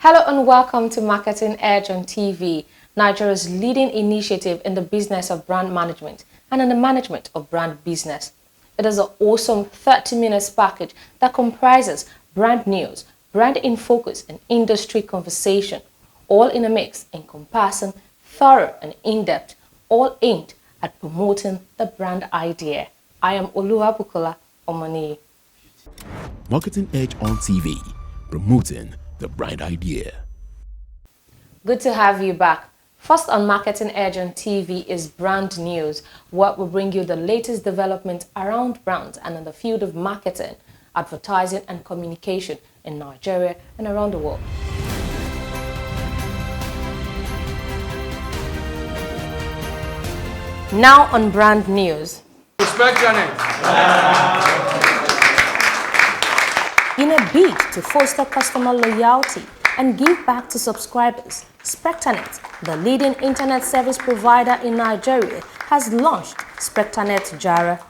Hello and welcome to Marketing Edge on TV, Nigeria's leading initiative in the business of brand management and in the management of brand business. It is an awesome 30 minutes package that comprises brand news, brand in focus, and industry conversation, all in a mix encompassing thorough and in-depth, all aimed at promoting the brand idea. I am Oluwabukola Omani. Marketing Edge on TV, promoting the brand idea. Good to have you back. First on Marketing Edge on TV is brand news, where we bring you the latest developments around brands and in the field of marketing, advertising and communication in Nigeria and around the world. Now on brand news. Respect Janet. In a bid to foster customer loyalty and give back to subscribers, SpectraNet, the leading internet service provider in Nigeria, has launched SpectraNet Jara.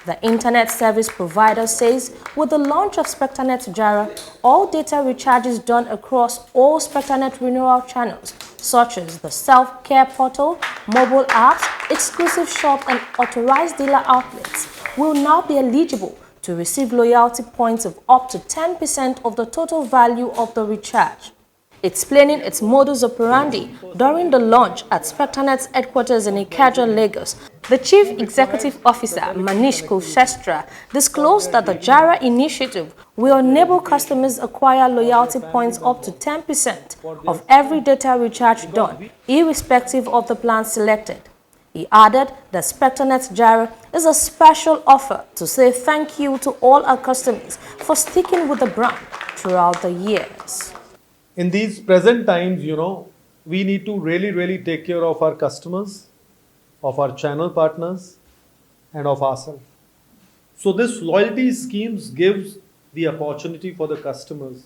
The internet service provider says with the launch of SpectraNet Jara, all data recharges done across all SpectraNet renewal channels, such as the self-care portal, mobile apps, exclusive shop and authorized dealer outlets, will now be eligible to receive loyalty points of up to 10% of the total value of the recharge. Explaining its modus operandi during the launch at SpectraNet's headquarters in Ikeja, Lagos, the Chief Executive Officer, Manish Kulshestra, disclosed that the Jara initiative will enable customers acquire loyalty points up to 10% of every data recharge done, irrespective of the plan selected. He added that SpectraNet Jara is a special offer to say thank you to all our customers for sticking with the brand throughout the years. In these present times, we need to really take care of our customers, of our channel partners, and of ourselves. So this loyalty schemes gives the opportunity for the customers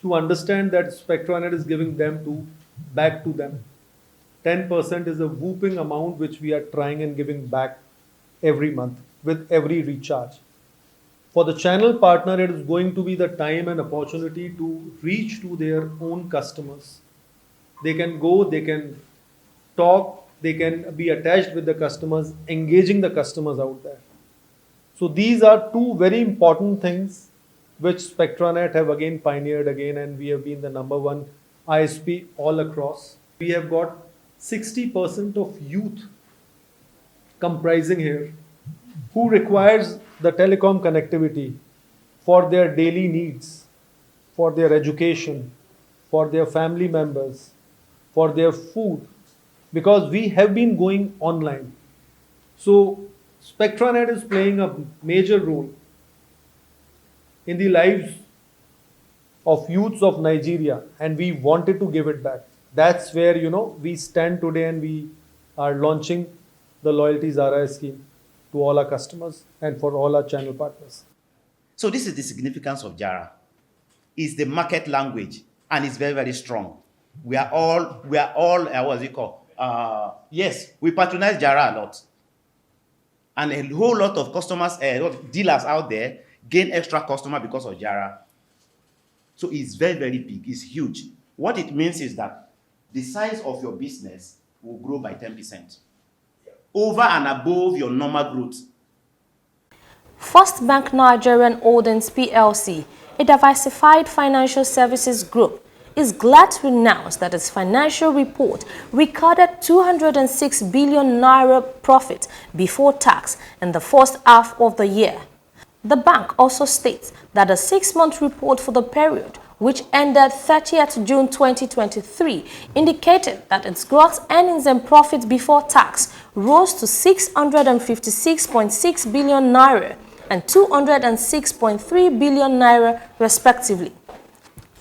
to understand that SpectraNet is giving them back to them. 10% is a whooping amount which we are trying and giving back every month with every recharge. For the channel partner, it is going to be the time and opportunity to reach to their own customers. They can go, they can talk, they can be attached with the customers, engaging the customers out there. So these are two very important things which SpectraNet have again pioneered and we have been the #1 ISP all across. We have got 60% of youth comprising here who requires the telecom connectivity for their daily needs, for their education, for their family members, for their food, because we have been going online. So SpectraNet is playing a major role in the lives of youths of Nigeria, and we wanted to give it back. That's where, we stand today and we are launching the Loyalty Jara scheme to all our customers and for all our channel partners. So this is the significance of Jara. It's the market language and it's very, very strong. We are all, what's it called? Yes, we patronize Jara a lot. And a whole lot of customers, dealers out there gain extra customer because of Jara. So it's very, very big, it's huge. What it means is that the size of your business will grow by 10%, over and above your normal growth. First Bank Nigerian Holdings PLC, a diversified financial services group, is glad to announce that its financial report recorded 206 billion naira profit before tax in the first half of the year. The bank also states that a 6-month report for the period, which ended 30th June 2023, indicated that its gross earnings and profit before tax rose to 656.6 billion naira and 206.3 billion naira respectively.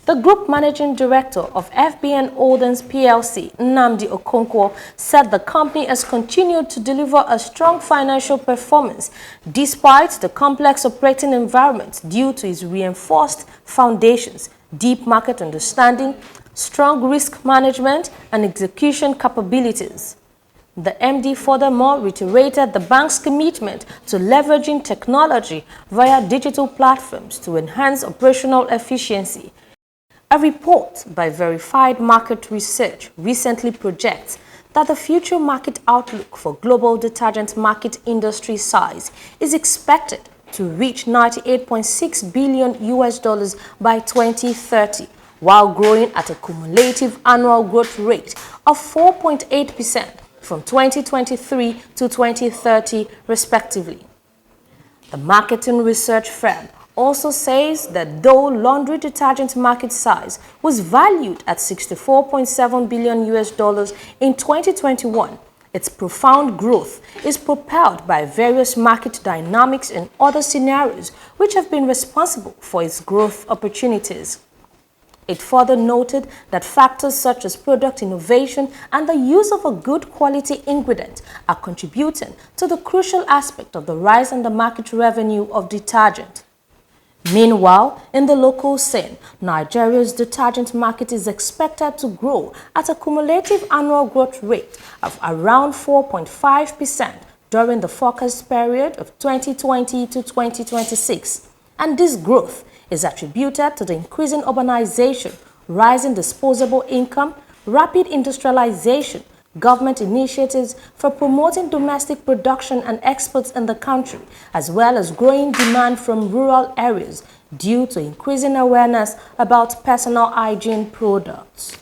The Group Managing Director of FBN Holdings PLC, Nnamdi Okonkwo, said the company has continued to deliver a strong financial performance despite the complex operating environment due to its reinforced foundations, deep market understanding, strong risk management, and execution capabilities. The MD furthermore reiterated the bank's commitment to leveraging technology via digital platforms to enhance operational efficiency. A report by Verified Market Research recently projects that the future market outlook for global detergent market industry size is expected to reach $98.6 billion by 2030, while growing at a cumulative annual growth rate of 4.8% from 2023 to 2030, respectively. The marketing research firm also says that though laundry detergent market size was valued at $64.7 billion in 2021, its profound growth is propelled by various market dynamics and other scenarios which have been responsible for its growth opportunities. It further noted that factors such as product innovation and the use of a good quality ingredient are contributing to the crucial aspect of the rise in the market revenue of detergent. Meanwhile, in the local scene, Nigeria's detergent market is expected to grow at a cumulative annual growth rate of around 4.5% during the forecast period of 2020 to 2026. And this growth is attributed to the increasing urbanization, rising disposable income, rapid industrialization, government initiatives for promoting domestic production and exports in the country, as well as growing demand from rural areas due to increasing awareness about personal hygiene products.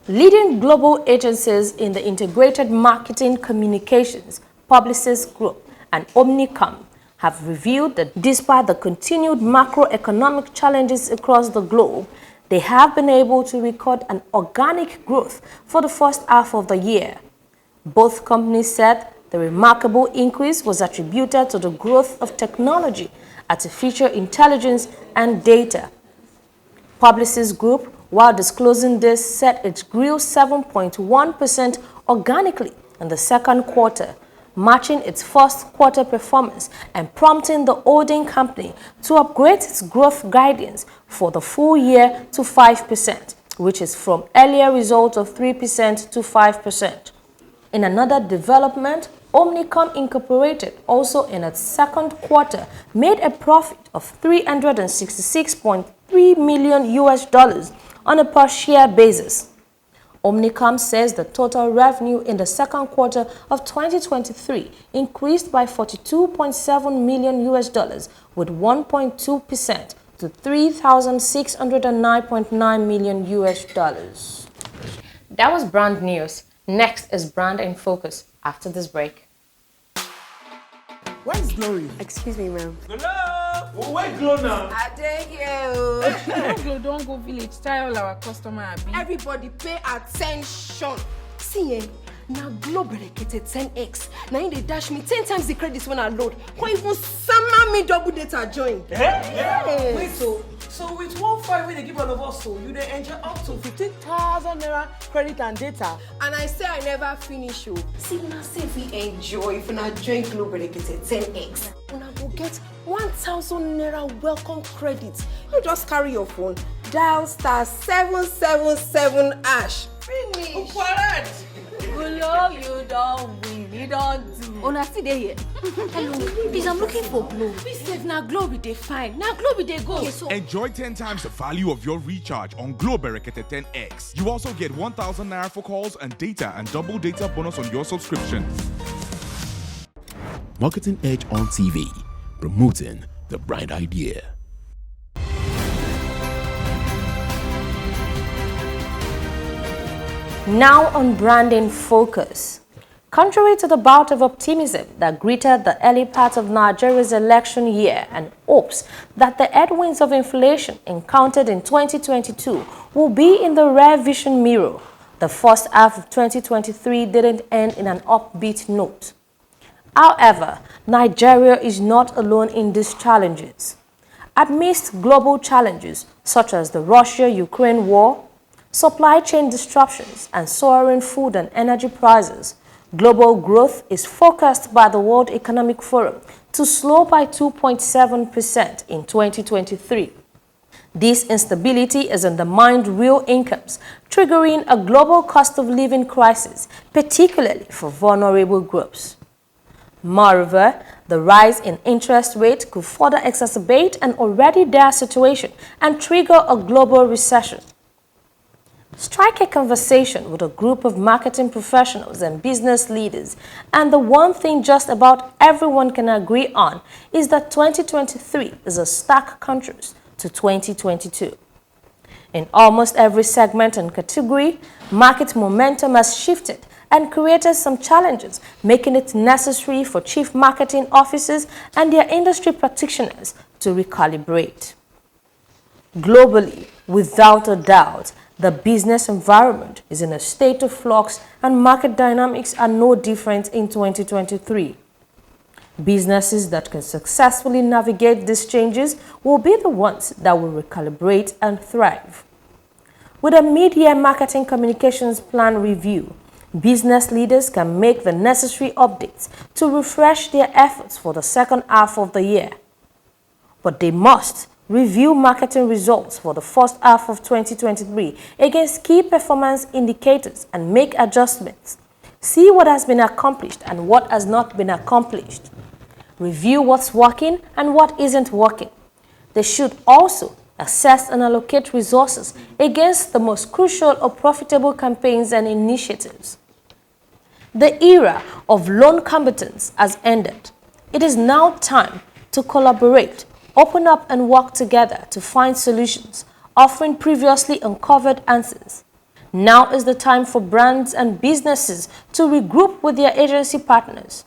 Leading global agencies in the integrated marketing communications, Publicis Group, and Omnicom have revealed that despite the continued macroeconomic challenges across the globe, they have been able to record an organic growth for the first half of the year. Both companies said the remarkable increase was attributed to the growth of technology, artificial intelligence, and data. Publicis Group, while disclosing this, said it grew 7.1% organically in the second quarter, matching its first quarter performance and prompting the holding company to upgrade its growth guidance for the full year to 5%, which is from earlier results of 3% to 5%. In another development, Omnicom Incorporated, also in its second quarter, made a profit of $366.3 million on a per-share basis. Omnicom says the total revenue in the second quarter of 2023 increased by $42.7 million with 1.2% to $3,609.9 million. That was brand news. Next is Brand in Focus after this break. Where's Glory? Excuse me, ma'am. Glow! Where Glow now? I take you. Glow, don't go village. Tell our customer, Abi. Everybody pay attention. See, now Glow dedicated 10x. Now they dash me 10 times the credits when I load. Can't even summer me double data join. Yeah. Wait, so with 1 5 when they give all of us, so you dey enjoy up to 15,000 naira credit and data. And I say I never finish you. See now, say if we enjoy, if we not join Glow dedicated 10x, una go get 1,000 naira welcome credit. You just carry your phone, dial *777#. Finish. Correct. Glow, you don't win, you don't do. Una still dey here. Hello, please, I'm looking for Glow. We save now Glow be dey fine. Now Glow be dey go. Okay, so Enjoy 10 times the value of your recharge on Glow Berekete 10X. You also get 1,000 naira for calls and data and double data bonus on your subscription. Marketing Edge on TV, promoting the bright idea. Now on Branding Focus. Contrary to the bout of optimism that greeted the early part of Nigeria's election year and hopes that the headwinds of inflation encountered in 2022 will be in the rear vision mirror, the first half of 2023 didn't end in an upbeat note. However, Nigeria is not alone in these challenges. Amidst global challenges such as the Russia-Ukraine war, supply chain disruptions, and soaring food and energy prices, global growth is forecast by the World Economic Forum to slow by 2.7% in 2023. This instability has undermined real incomes, triggering a global cost of living crisis, particularly for vulnerable groups. Moreover, the rise in interest rate could further exacerbate an already dire situation and trigger a global recession. Strike a conversation with a group of marketing professionals and business leaders, and the one thing just about everyone can agree on is that 2023 is a stark contrast to 2022. In almost every segment and category, market momentum has shifted and created some challenges, making it necessary for chief marketing officers and their industry practitioners to recalibrate. Globally, without a doubt, the business environment is in a state of flux and market dynamics are no different in 2023. Businesses that can successfully navigate these changes will be the ones that will recalibrate and thrive. With a mid-year marketing communications plan review, business leaders can make the necessary updates to refresh their efforts for the second half of the year. But they must review marketing results for the first half of 2023 against key performance indicators and make adjustments. See what has been accomplished and what has not been accomplished. Review what's working and what isn't working. They should also assess and allocate resources against the most crucial or profitable campaigns and initiatives. The era of lone combatants has ended. It is now time to collaborate, open up and work together to find solutions, offering previously uncovered answers. Now is the time for brands and businesses to regroup with their agency partners,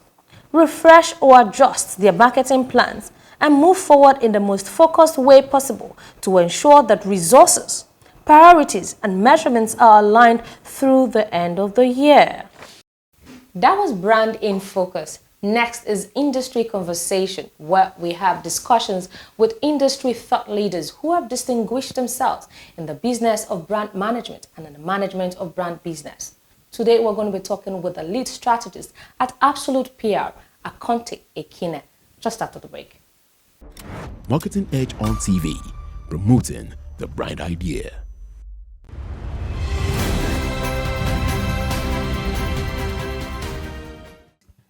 refresh or adjust their marketing plans, and move forward in the most focused way possible to ensure that resources, priorities, and measurements are aligned through the end of the year. That was Brand in Focus. Next is Industry Conversation, where we have discussions with industry thought leaders who have distinguished themselves in the business of brand management and in the management of brand business. Today, we're going to be talking with the lead strategist at Absolute PR, Akonte Ekine, just after the break. Marketing Edge on TV, promoting the brand idea.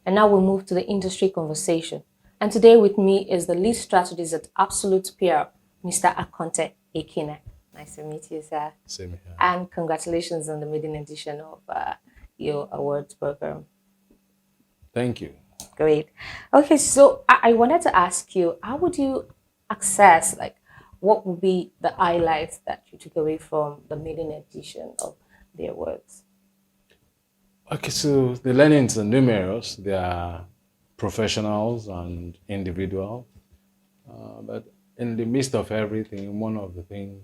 And now we'll move to the industry conversation. And today with me is the lead strategist at Absolute PR, Mr. Akonte Ekine. Nice to meet you, sir. Same here. And congratulations on the maiden edition of your awards program. Thank you. Great. Okay, so I wanted to ask you, how would you access, what would be the highlights that you took away from the maiden edition of the awards? Okay, so the learnings are numerous. They are professionals and individual. But in the midst of everything, one of the things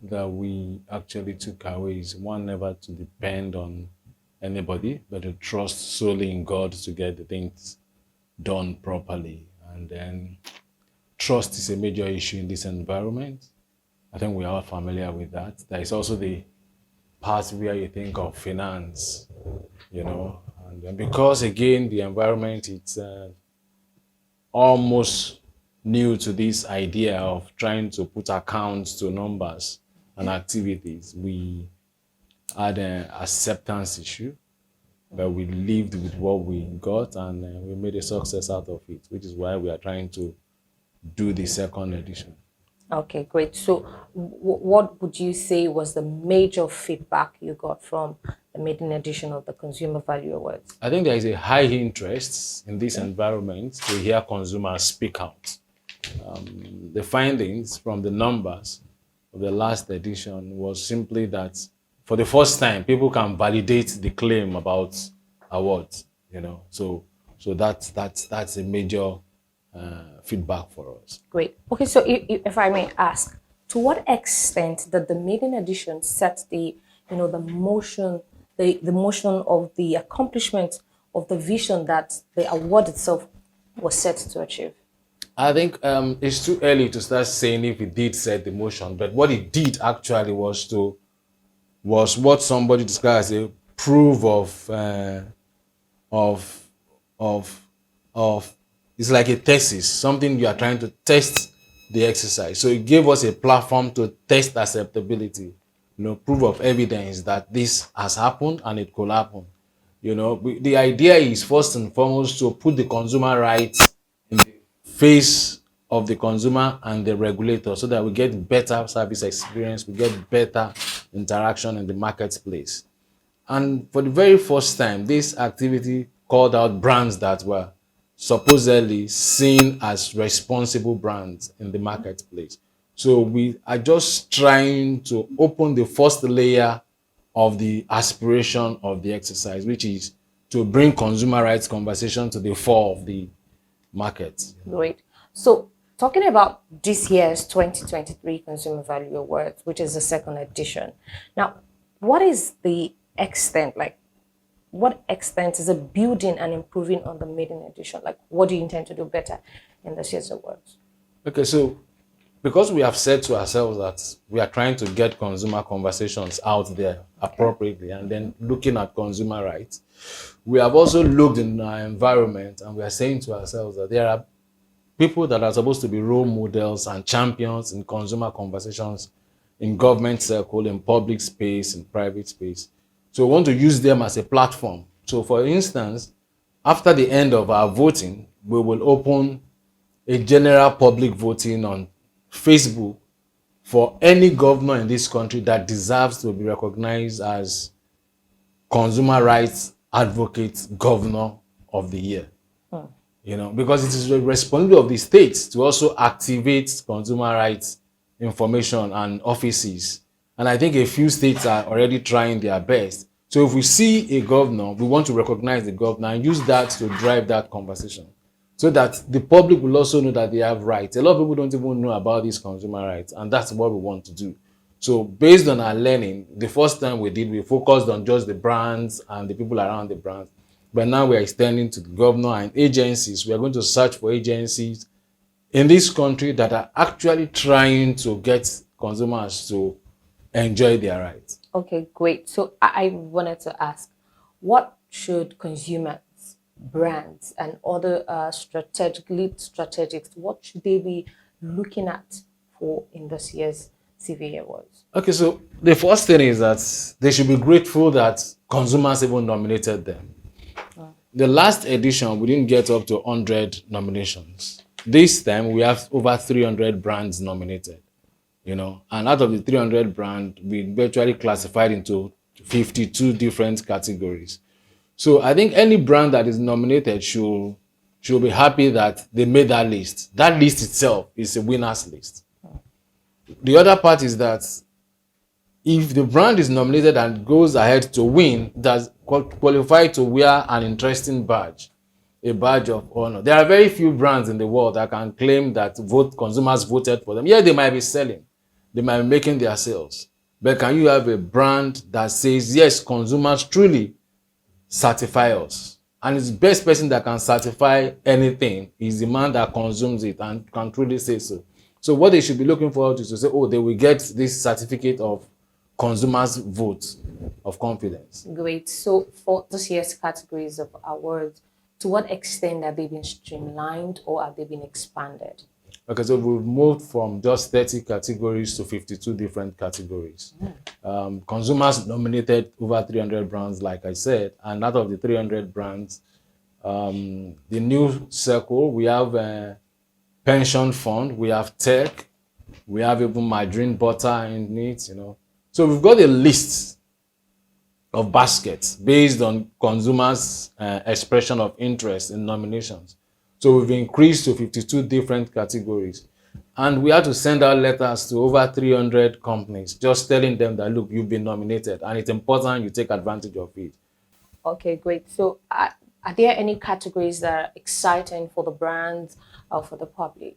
that we actually took away is one, never to depend on anybody, but to trust solely in God to get the things done properly. And then trust is a major issue in this environment. I think we are all familiar with that. There is also the part where you think of finance, and because again, the environment, it's almost new to this idea of trying to put accounts to numbers and activities. We had an acceptance issue, but we lived with what we got and we made a success out of it, which is why we are trying to do the second edition. Okay, great. So what would you say was the major feedback you got from the maiden edition of the Consumer Value Awards? I think there is a high interest in this environment to hear consumers speak out. The findings from the numbers of the last edition was simply that for the first time, people can validate the claim about awards, So that's a major feedback for us. Great. Okay, so if I may ask, to what extent did the maiden edition set the motion of the accomplishment of the vision that the award itself was set to achieve? I think it's too early to start saying if it did set the motion, but what it did actually was what somebody described as a proof of it's like a thesis, something you are trying to test the exercise. So it gave us a platform to test acceptability, proof of evidence that this has happened and it could happen. The idea is first and foremost to put the consumer rights in the face of the consumer and the regulator so that we get better service experience, we get better interaction in the marketplace. And for the very first time, this activity called out brands that were supposedly seen as responsible brands in the marketplace. So we are just trying to open the first layer of the aspiration of the exercise, which is to bring consumer rights conversation to the fore of the market. Great. So talking about this year's 2023 Consumer Value Awards, which is the second edition. Now, what is the extent, what extent is it building and improving on the maiden edition? What do you intend to do better in this year's awards? Okay, so because we have said to ourselves that we are trying to get consumer conversations out there appropriately and then looking at consumer rights, we have also looked in our environment and we are saying to ourselves that there are people that are supposed to be role models and champions in consumer conversations in government circle, in public space, in private space. So we want to use them as a platform. So for instance, after the end of our voting, we will open a general public voting on Facebook for any governor in this country that deserves to be recognized as consumer rights advocate governor of the year. Because it is the responsibility of the states to also activate consumer rights information and offices. And I think a few states are already trying their best. So if we see a governor, we want to recognize the governor and use that to drive that conversation so that the public will also know that they have rights. A lot of people don't even know about these consumer rights, and that's what we want to do. So based on our learning, the first time we focused on just the brands and the people around the brands. But now we are extending to the governor and agencies. We are going to search for agencies in this country that are actually trying to get consumers to enjoy their rights. Okay, great. So I wanted to ask, what should consumers, brands, and other strategics, what should they be looking at for in this year's CVA Awards? Okay, so the first thing is that they should be grateful that consumers even nominated them. The last edition, we didn't get up to 100 nominations. This time, we have over 300 brands nominated. And out of the 300 brands, we virtually classified into 52 different categories. So I think any brand that is nominated should be happy that they made that list. That list itself is a winner's list. The other part is that if the brand is nominated and goes ahead to win, does qualify to wear an interesting badge, a badge of honor. There are very few brands in the world that can claim that consumers voted for them. Yeah, they might be selling. They might be making their sales. But can you have a brand that says, yes, consumers truly certify us? And it's the best person that can certify anything is the man that consumes it and can truly say so. So what they should be looking forward to is to say, they will get this certificate of consumers' vote of confidence. Great. So for this year's categories of awards, to what extent have they been streamlined or have they been expanded? Okay, so we've moved from just 30 categories to 52 different categories. Consumers nominated over 300 brands, like I said, and out of the 300 brands, the new circle, we have a pension fund, we have tech, we have even margarine butter in it, So we've got a list of baskets based on consumers' expression of interest in nominations. So we've increased to 52 different categories. And we had to send out letters to over 300 companies, just telling them that, look, you've been nominated and it's important you take advantage of it. Okay, great. So are there any categories that are exciting for the brands or for the public?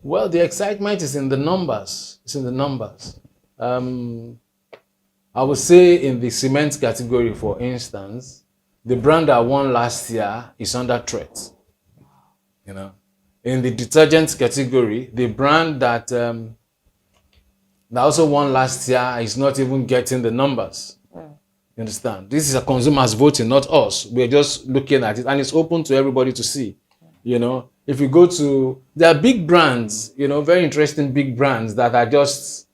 Well, the excitement is in the numbers. It's in the numbers. I would say in the cement category, for instance, the brand that won last year is under threat. In the detergent category, the brand that also won last year is not even getting the numbers. You understand? This is a consumers voting, not us. We're just looking at it, and it's open to everybody to see. If you go to, there are big brands, very interesting big brands that are just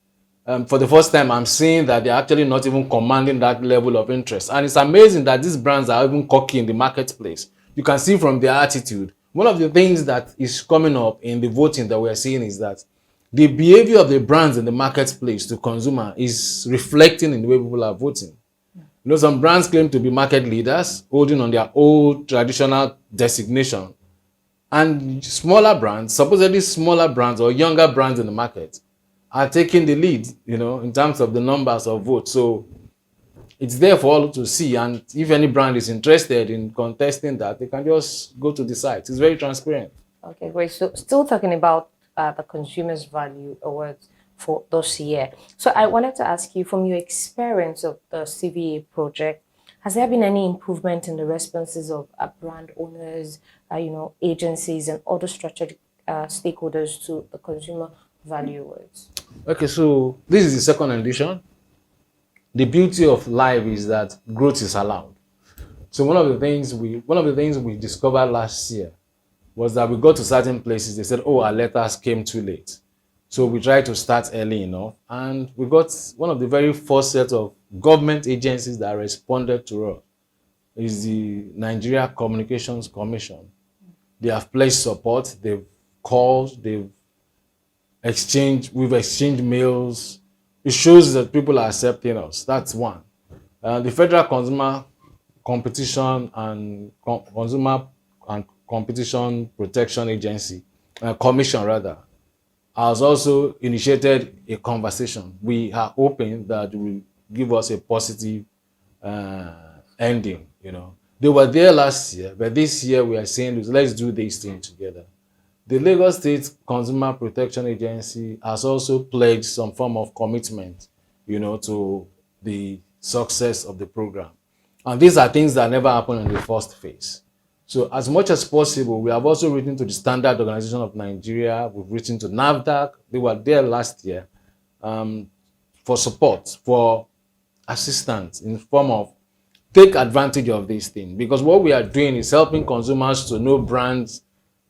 for the first time, I'm seeing that they're actually not even commanding that level of interest. And it's amazing that these brands are even cocky in the marketplace. You can see from their attitude. One of the things that is coming up in the voting that we're seeing is that the behavior of the brands in the marketplace to consumer is reflecting in the way people are voting. You know, some brands claim to be market leaders, holding on their old traditional designation. And smaller brands, supposedly smaller brands or younger brands in the market, are taking the lead, you know, in terms of the numbers of votes. So it's there for all to see. And if any brand is interested in contesting that, they can just go to the site. It's very transparent. Okay, great. So still talking about the Consumers Value Awards for this year. So I wanted to ask you, from your experience of the CVA project, has there been any improvement in the responses of brand owners, agencies and other strategic stakeholders to the Consumer Value Awards? Okay, so this is the second edition. The beauty of life is that growth is allowed. So one of the things we discovered last year was that we got to certain places. They said, "Oh, our letters came too late." So we tried to start early enough, and we got one of the very first set of government agencies that responded to us is the Nigeria Communications Commission. They have pledged support. They've called. We've exchanged mails. It shows that people are accepting us. That's one. The Federal Consumer Competition and Consumer and Competition Protection Agency, Commission rather, has also initiated a conversation. We are hoping that it will give us a positive ending. You know, they were there last year, but this year we are saying, let's do this thing together. The Lagos State Consumer Protection Agency has also pledged some form of commitment, you know, to the success of the program. And these are things that never happened in the first phase. So as much as possible, we have also written to the Standard Organization of Nigeria. We've written to NAFDAC. They were there last year for support, for assistance in the form of take advantage of this thing. Because what we are doing is helping consumers to know brands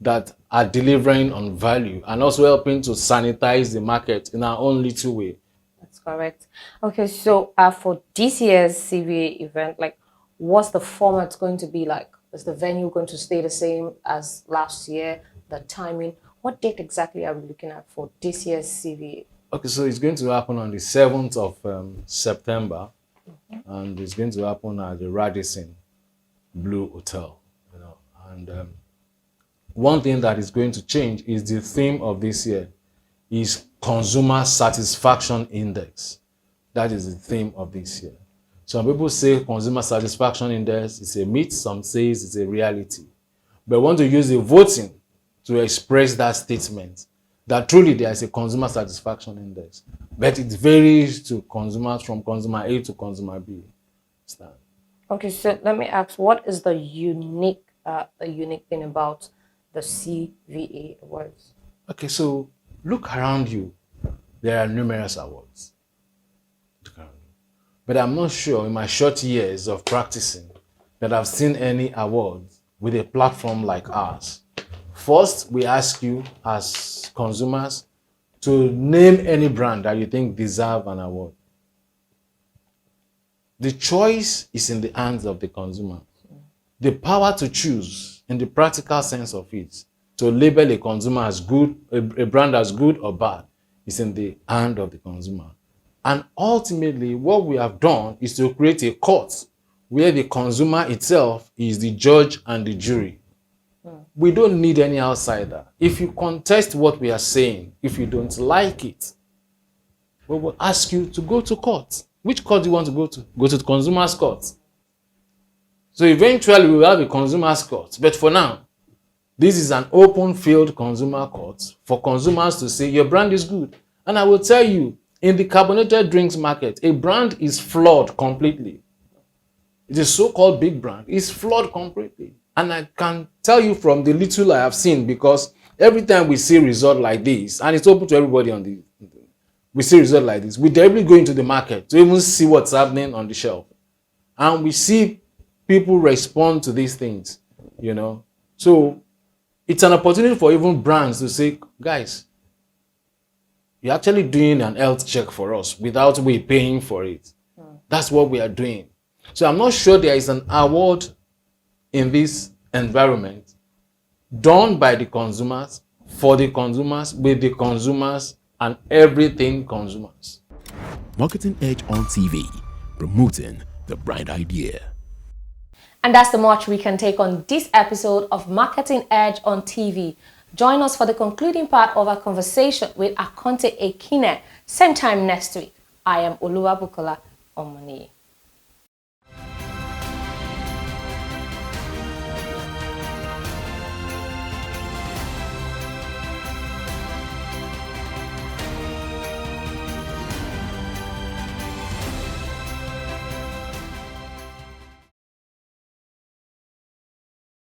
that are delivering on value and also helping to sanitize the market in our own little way. That's correct. Okay, so for this year's CVA event, like, what's the format going to be like? Is the venue going to stay the same as last year? The timing? What date exactly are we looking at for this year's CVA? Okay, so it's going to happen on the 7th of September, and it's going to happen at the Radisson Blue Hotel. You know, and one thing that is going to change is the theme of this year is Consumer Satisfaction Index. That is the theme of this year. Some people say Consumer Satisfaction Index is a myth, some say it's a reality. But I want to use the voting to express that statement, that truly there is a Consumer Satisfaction Index. But it varies to consumers from consumer A to consumer B. Understand? Okay, so let me ask, what is the unique thing about the CVA Awards? Okay, so look around you. There are numerous awards. But I'm not sure in my short years of practicing that I've seen any awards with a platform like ours. First, we ask you as consumers to name any brand that you think deserve an award. The choice is in the hands of the consumer. The power to choose, in the practical sense of it, to label a consumer as good, a brand as good or bad, is in the hand of the consumer. And ultimately, what we have done is to create a court where the consumer itself is the judge and the jury. We don't need any outsider. If you contest what we are saying, if you don't like it, we will ask you to go to court. Which court do you want to go to? Go to the consumer's court. So eventually, we will have a consumer's court. But for now, this is an open field consumer court for consumers to say your brand is good. And I will tell you, in the carbonated drinks market, a brand is flawed completely. It is so-called big brand. It's flawed completely. And I can tell you from the little I have seen, because every time we see result like this, and it's open to everybody we see result like this, we deliberately go into the market to even see what's happening on the shelf. And we see people respond to these things, you know. So it's an opportunity for even brands to say, guys, You're actually doing an health check for us without we paying for it. That's what we are doing. So I'm not sure there is an award in this environment done by the consumers, for the consumers, with the consumers, and everything consumers. Marketing Edge on TV, promoting the bright idea. And that's the much we can take on this episode of Marketing Edge on TV. Join us for the concluding part of our conversation with Akonte Ekine, same time next week. I am Oluwabukola Omoni.